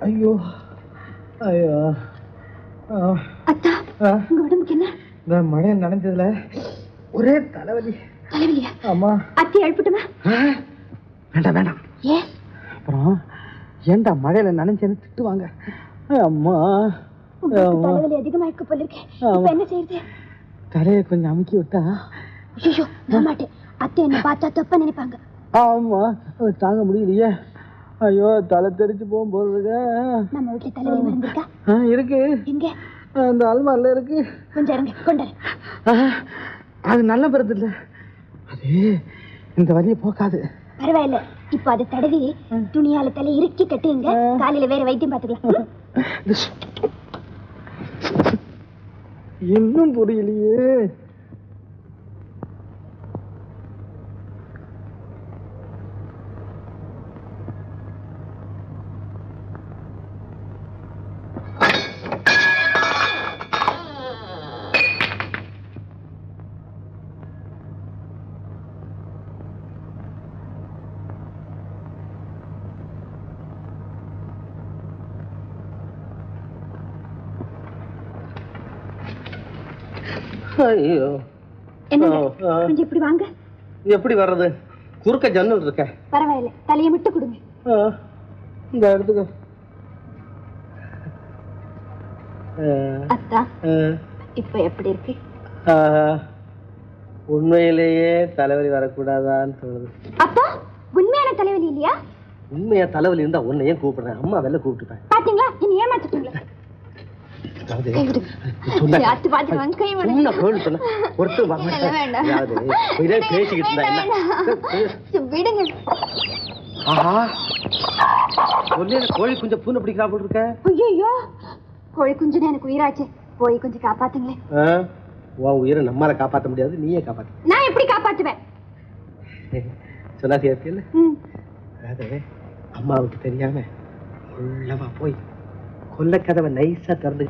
ஐயோ ஐயோ அத்தா, உங்க உடம்புக்கு என்ன? இந்த மழை நனைஞ்சதுல ஒரே தலைவலி. தலைவலியா? ஆமா. அத்தி எழுப்பட்டுமா? வேண்டாம் வேண்டாம். ஏன்? அப்புறம் ஏண்டா மழையில நனைஞ்சேன்னு திட்டுவாங்க. அம்மா தலைவலி அதிகமாயிருக்கு போல இருக்கு. இப்ப என்ன செய்யறது? தலையை கொஞ்சம் அமுக்கி விட்டா. ஐயோ, நான் மாட்டேன். அத்தை என்ன பார்த்தா தப்பா நினைப்பாங்க. ஆமா, தாங்க முடியலையே. ஐயோ, தலை தெரிச்சு போகும்போது நம்ம வீட்டுல தலைவலி மருந்து இருக்கா? இருக்கு. எங்க? அந்த அல்மாரில இருக்கு. கொஞ்சம் இறங்க கொண்டாரு. அது நல்ல மருந்து இல்ல, அது இந்த வலியை போக்காது. பரவாயில்ல, இப்ப அது தடவி துணியால தலை இறுக்கி கட்டுங்க. காலையில வேற வைத்தியம் பாத்துக்கலாம். இன்னும் புரியலையே. ஐயோ, கொஞ்சம் இப்படி வாங்க. எப்படி வர்றது? குறுக்க ஜன்னல் இருக்க. பரவாயில்ல, தலையை விட்டு கொடுங்க. இந்த இடத்துக்கு. அத்தா, இப்ப எப்படி இருக்கு? உண்மையிலேயே தலைவலி வரக்கூடாதான்னு தோணுது. அப்பா, உண்மையான தலைவலி இல்லையா? உண்மையா தலைவலி இருந்தா உன்னை ஏன் கூப்பிடுறேன்? அம்மா வெளில கூப்பிட்டுப்பேன். பாத்தீங்களா, இனி ஏமாத்திட்டீங்களா? கோழி குஞ்ச பூனை பிடிக்கிறா போல் இருக்க. ஐயோ, கோழி குஞ்சுன்னு எனக்கு உயிராச்சு. போய் கொஞ்சம் காப்பாத்துங்களேன். உன் உயிரை நம்மால காப்பாற்ற முடியாது, நீயே காப்பாத்து. நான் எப்படி காப்பாத்துவேன்? சொன்னா சேர்த்தியல்ல. அதாவது அம்மாவுக்கு தெரியாம உள்ளவா போய் கொல்ல கதவை நைஸா திறந்து.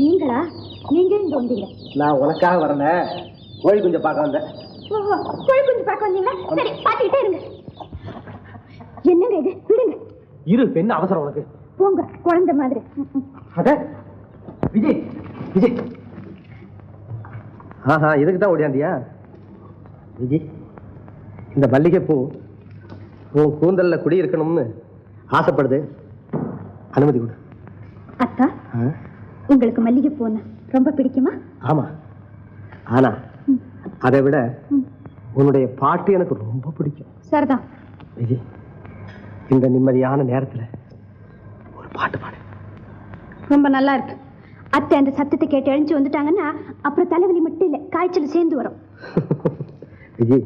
நீங்களா? நீங்க இங்க வந்தீங்க? நான் உனக்காக வரல, கோழி குஞ்ச பார்க்க வந்தேன். கோழி குஞ்சு பார்க்க வந்தீங்களா? சரி, பாத்துக்கிட்டே இருங்க. என்னங்க இது? விடுங்க. இரு, என்ன அவசரம் உனக்கு? போங்க, குழந்தை மாதிரி. அட விஜய், விஜய். இதுக்கு தான் ஓடியாந்தியா? விஜய், இந்த மல்லிகை பூ உன் கூந்தல்ல குடி இருக்கணும்னு ஆசைப்படுது, அனுமதி கொடு. அத்தா, உங்களுக்கு மல்லிகை பூன்னா ரொம்ப பிடிக்குமா? ஆமா, ஆனா அதை விட உன்னுடைய பாட்டு எனக்கு ரொம்ப பிடிக்கும். சரிதான். விஜய், இந்த நிம்மதியான நேரத்துல ஒரு பாட்டு பாடு. ரொம்ப நல்லா இருக்கு. அத்தை அந்த சத்தத்தை கேட்டு எழுந்து வந்துட்டாங்கன்னா அப்புறம் தலைவலி மட்டும் இல்ல, காய்ச்சல் சேர்ந்து வரும். விஜய்,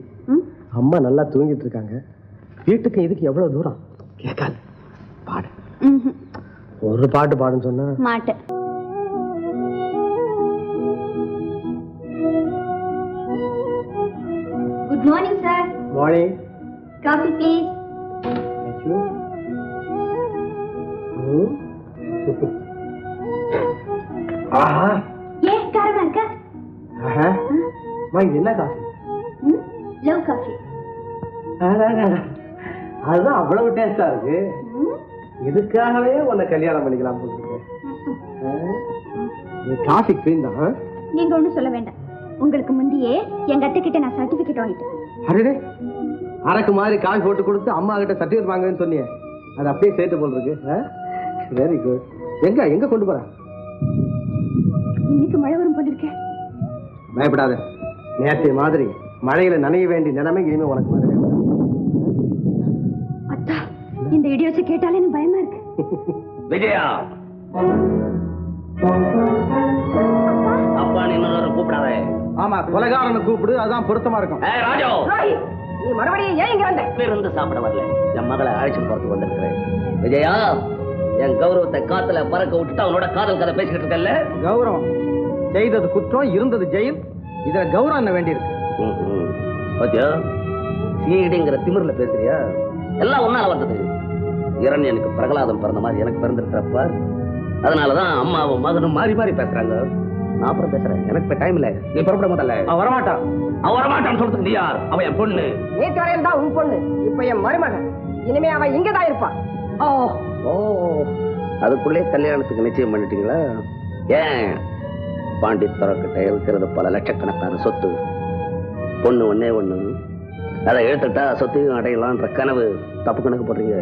அம்மா நல்லா தூங்கிட்டு இருக்காங்க, வீட்டுக்கு இதுக்கு எவ்வளவு தூரம்? கேட்காது, பாடு. ஒரு பாட்டு பாடுன்னு சொன்னா மாட்டேன். Good morning sir. Morning. Coffee please. ஆஹா, ஏன் காரமா இருக்கா? ஆஹா, இது என்ன காஃபி? Love coffee. அதுதான் அவ்வளவு டேஸ்டா இருக்கு. இதுக்காகவே உன்னை கல்யாணம் பண்ணிக்கலாம் போட்டு. காஃபி குவீன் தான். நீங்க ஒண்ணும் சொல்ல வேண்டாம். உங்களுக்கு முந்தையே எங்க அத்தை கிட்ட நான் சர்டிபிகேட் வாங்கிட்டேன். அரே, அரக்கு மாதிரி காஃபி போட்டு கொடுத்து அம்மா கிட்ட சர்டிபிகேட் வாங்குவேன்னு சொன்னியே, அது அப்படியே சேர்த்து போல் இருக்கு. Very good. எங்க எங்க கொண்டு போற? இன்னைக்கு மழை வரும் போல இருக்கே. பயப்படாத, நேற்று மாதிரி மழையில நனைய வேண்டிய நிலைமை இனிமே உனக்கு வரவே. அத்தா, இந்த இடியோசை கேட்டாலே எனக்கு பயமா இருக்கு. விஜயா, அப்பா நீ இன்னொரு கூப்பிடாத. ஆமா, கொலைகாரனை கூப்பிடு, அதான் பொருத்தமா இருக்கும். ராஜோ, நீ மறுபடியும் ஏன் இங்க வந்த? இருந்து சாப்பிட வரல, என் மகளை அழைச்சு போறதுக்கு வந்திருக்கிறேன். விஜயா, என் கௌரவத்தை காத்துல பறக்க விட்டுட்டு அவனோட காதல் கதை பேசிக்கிட்டு இருக்கல. கௌரவம் செய்தது குற்றம், இருந்தது ஜெயில், இதுல கௌரவம் என்ன வேண்டியிருக்கு? பாத்தியா, சிஐடிங்கிற திமிர்ல பேசுறியா? எல்லாம் உன்னால வந்தது. இரண்யனுக்கு பிரகலாதம் பிறந்த மாதிரி எனக்கு பிறந்திருக்கிறப்ப அதனாலதான் அம்மாவும் மகனும் மாறி மாறி பேசுறாங்க. நான் அப்புறம் பேசுறேன், எனக்கு இப்ப டைம் இல்ல. நீ புறப்பட முதல்ல. அவன் வரமாட்டான். அவன் வரமாட்டான்னு சொல்றதுக்கு நீ யார்? அவன் என் பொண்ணு. நேற்று வரையில் தான் உன் பொண்ணு, இப்ப என் மருமகன். இனிமே அவன் இங்கதான் இருப்பான். ஓ ஓ, அதுக்குள்ளே கல்யாணத்துக்கு நிச்சயம் பண்ணிட்டீங்களா? ஏன் பாண்டித்துறைக்கிட்ட இருக்கிறது பல லட்சக்கணக்கான சொத்து, பொண்ணு ஒன்னே ஒண்ணு. அதை எழுத்துட்டா சொத்தையும் அடையலான்ற கனவு தப்பு கணக்கு போடுறீங்க.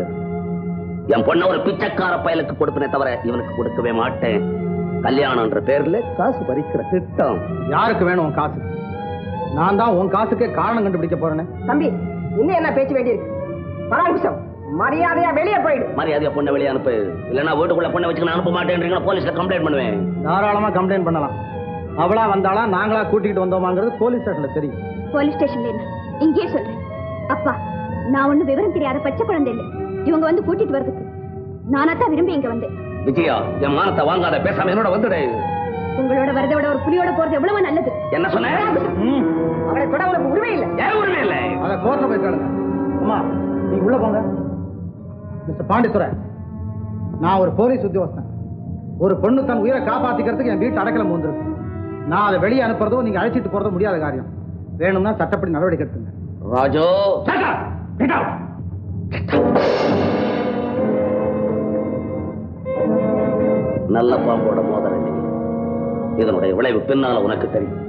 என் பொண்ணை ஒரு பிச்சைக்கார பயலுக்கு கொடுப்பனே தவிர இவனுக்கு கொடுக்கவே மாட்டேன். கல்யாணம்ன்ற பேர்ல காசு பறிக்கிற திட்டம். யாருக்கு வேணும் உன் காசு? நான் தான் உன் காசுக்கே காரணம் கண்டுபிடிக்க போறேன். தம்பி, இன்னும் என்ன பேச்சு வேண்டியிருக்கு? பராமரிசம், மரியாதையா வெளியே போயிடு. மரியாதையா பொண்ணை வெளியே அனுப்பு, இல்லைன்னா வீட்டுக்குள்ள பொண்ணை வச்சுக்க நான் அனுப்ப மாட்டேன்றீங்களா? போலீஸ்ல கம்ப்ளைண்ட் பண்ணுவேன். தாராளமா கம்ப்ளைண்ட் பண்ணலாம். அவளா வந்தாளா நாங்களா கூட்டிகிட்டு வந்தோமாங்கிறது போலீஸ் ஸ்டேஷன்ல தெரியும். போலீஸ் ஸ்டேஷன்ல என்ன, இங்கேயே சொல்றேன். அப்பா, நான் ஒண்ணு விவரம் தெரியாத பச்சை குழந்தை இல்லை. இவங்க வந்து கூட்டிட்டு வர்றதுக்கு நானாத்தான் விரும்பி இங்க வந்தேன். விஜயா, என் மானத்தை வாங்காத, பேசாம என்னோட வந்துடு. உங்களோட வரதை விட ஒரு புலியோட போறது எவ்வளவு நல்லது. என்ன சொன்ன? அவளை தொட உனக்கு உரிமை இல்லை. ஏன் உரிமை இல்லை? அத கோர்ட்ல போய் கேளுங்க. அம்மா, நீங்க உள்ள போங்க. மிஸ்டர் பாண்டித்துறை, நான் ஒரு போலீஸ் உத்தியோகஸ்தன். ஒரு பொண்ணு தன் உயிரை காப்பாத்திக்கிறதுக்கு என் வீட்டு அடைக்கலம் வந்திருக்கு. நான் அதை வெளியே அனுப்புறதோ நீங்க அழைச்சிட்டு போறதோ முடியாத காரியம். வேணும்னா சட்டப்படி நடவடிக்கை எடுத்துங்க. ராஜோ, நல்ல பாம்போட மோதல் நீ. இதனுடைய விளைவு பின்னால உனக்கு தெரியும்.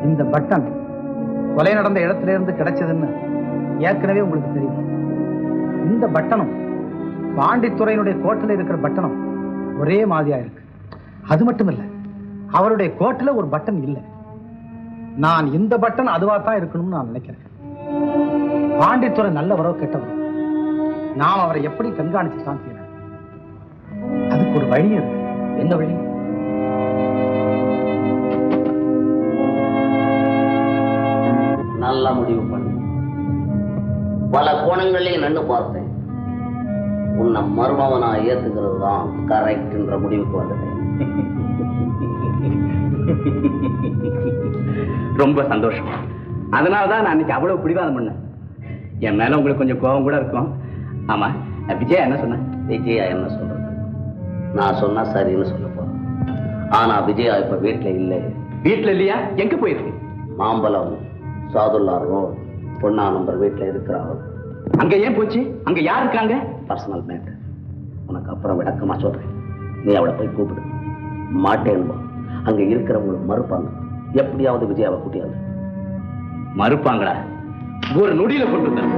இந்த பட்டன் கொலை நடந்த இடத்துல இருந்து கிடைச்சதுன்னு ஏற்கனவே உங்களுக்கு தெரியும். இந்த பட்டனும் பாண்டித்துறையினுடைய கோட்டில் இருக்கிற பட்டனும் ஒரே மாதிரியா இருக்கு. அது மட்டும் இல்ல, அவருடைய கோட்டில் ஒரு பட்டன் இல்லை. நான் இந்த பட்டன் அதுவா தான் இருக்கணும்னு நான் நினைக்கிறேன். பாண்டித்துறை நல்லவரோ கெட்டவரோ, நாம் அவரை எப்படி கண்காணிச்சு தான் செய்யணும். அதுக்கு ஒரு வழி இருக்கு. என்ன வழி? நல்லா முடிவு பண்ணு. பல கோணங்களையும் நன்னு பார்த்தேன். உன்னை மர்மவனா ஏத்துக்கிறது தான் கரெக்ட்ன்ற முடிவுக்கு வந்துட்டேன். ரொம்ப சந்தோஷம். அதனாலதான் நான் இன்னைக்கு அவ்வளவு பிடிவாதம் பண்ணேன். என் மேல உங்களுக்கு கொஞ்சம் கோபம் கூட இருக்கும். ஆமா, விஜயா என்ன சொன்ன? விஜயா என்ன சொல்றது? நான் சொன்னா சரின்னு சொல்ல போறேன். ஆனா விஜயா இப்ப வீட்டுல இல்லை. வீட்டுல இல்லையா? எங்க போயிருக்கு? மாம்பலம் சாதுல்லா ரோட் பொண்ணா நம்பர் வீட்டுல இருக்கிறாங்க. அங்க ஏன் போச்சு? அங்க யார் இருக்காங்க? Personal matter. உனக்கு அப்புறம் விளக்கமா சொல்றேன். நீ அவளை போய் கூப்பிடு. மாட்டேன்பா. அங்க இருக்கிறவங்களுக்கு மறுப்பாங்க. எப்படியாவது விஜயாவை கூட்டியாவது. மறுப்பாங்களா? ஒரு நொடியில கொண்டு வந்தேன்.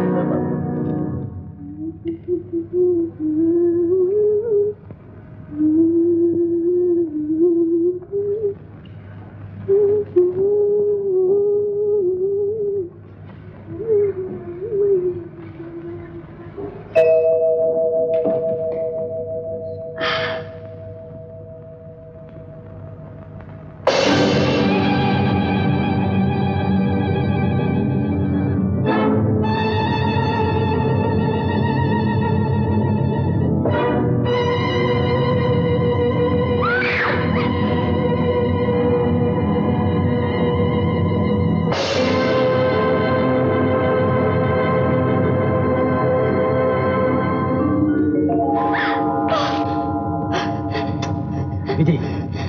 விஜய்,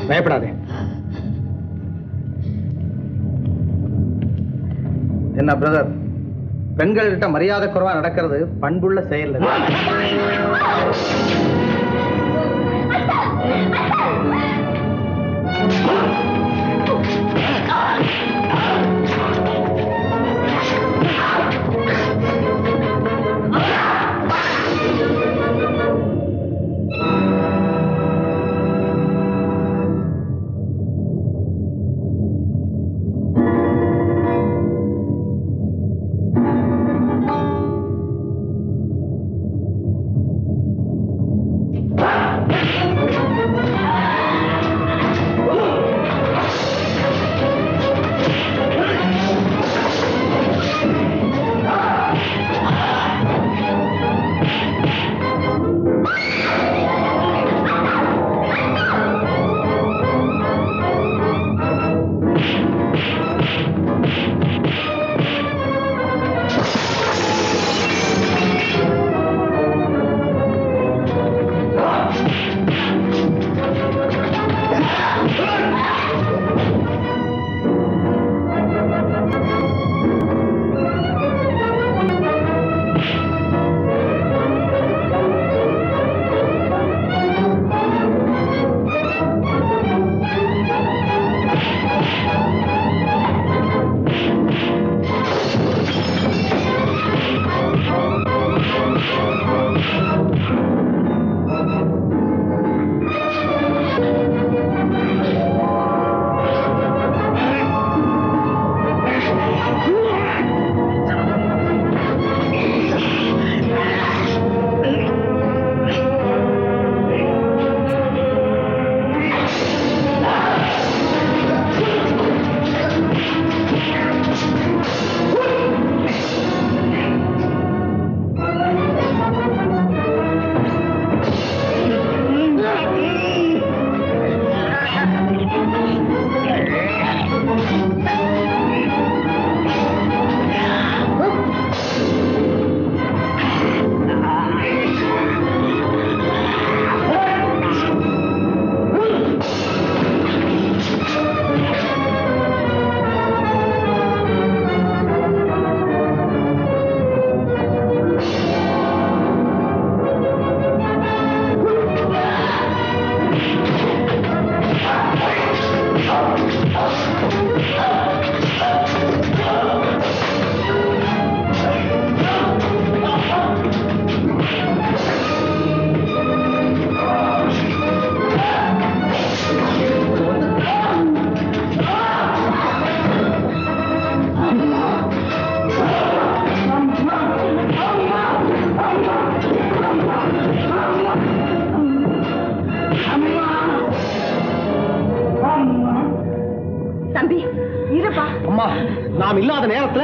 பயப்படாதே. என்ன பிரதர், பெண்கள்கிட்ட மரியாதை குறைவா நடக்கிறது பண்புள்ள செயல். அம்மா, நாம் இல்லாத நேரத்துல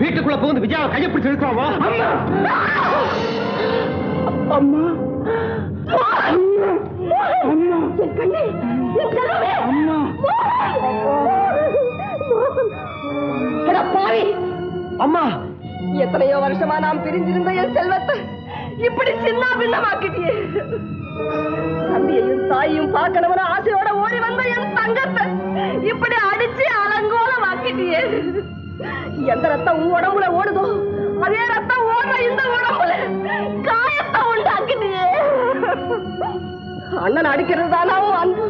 வீட்டுக்குள்ள புகுந்து விஜயாவை கையை பிடிச்சு இருக்கிறோமா? அம்மா என் கண்ணே, என் செல்வமே. அட பாவி! அம்மா, எத்தனையோ வருஷமா நாம் பிரிஞ்சிருந்த என் செல்வத்தை இப்படி சின்ன பின்னமாக்கிட்டியே. தம்பியையும் தாயையும் பார்க்கணும்னு ஆசையோட ஓடி வந்த என் தங்கத்தை இப்படி அடிச்சு அலங்கோலமாக்கிட்டியே. எந்த ரத்தம் உன் உடம்புல ஓடுதோ அதே ரத்தம் ஓடுற இந்த உடம்புல காயத்தை உண்டாக்கிட்டியே. அண்ணன் அடிக்கிறது தானா உன் அன்பு?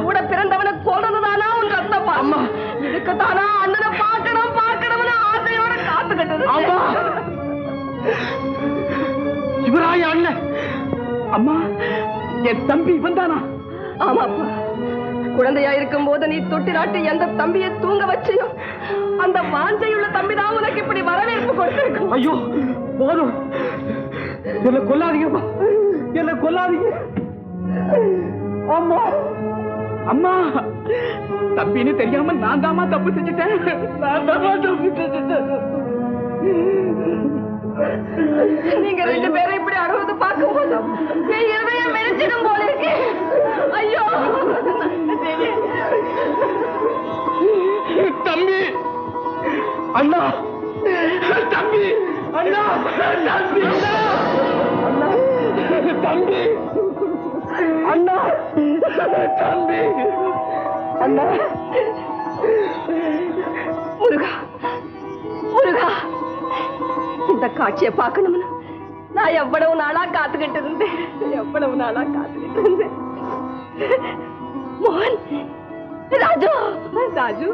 கூட பிறந்தவனை கொல்றது தானா உன் ரத்தம்? அம்மா, இதுக்குத்தானா அண்ணனை பார்க்கணும் பார்க்கணும்னு ஆசையோட காத்துக்கிட்டது? இவராய அண்ணன். அம்மா, என் தம்பி இவன் தானா? ஆமாப்பா, குழந்தையா இருக்கும் போது நீ தொட்டி நாட்டி எந்த தம்பியை தூங்க வச்சியோ அந்த வாஞ்சையுள்ள தம்பி தான் உனக்கு இப்படி வரவேற்பு கொடுத்திருக்கும். ஐயோ போதும், என்ன கொல்லாதீங்கப்பா, என்ன கொல்லாதீங்க. அம்மா, அம்மா, தம்பின்னு தெரியாம நான் தாமா தப்பு செஞ்சுட்டேன். நீங்க ரெண்டு பேரும் இப்படி அழுவது பார்க்கும் போது என் இருதயம் மெலிச்சிடும் போல இருக்கு. ஐயோ தம்பி, அண்ணா, தம்பி, அண்ணா, தம்பி, அண்ணா, தம்பி, அண்ணா, தம்பி, அண்ணா. முருகா, முருகா, இந்த காட்சியை பார்க்கணும்னு நான் எவ்வளவு நாளா காத்துக்கிட்டு இருந்தேன். மோகன், ராஜு, ராஜு,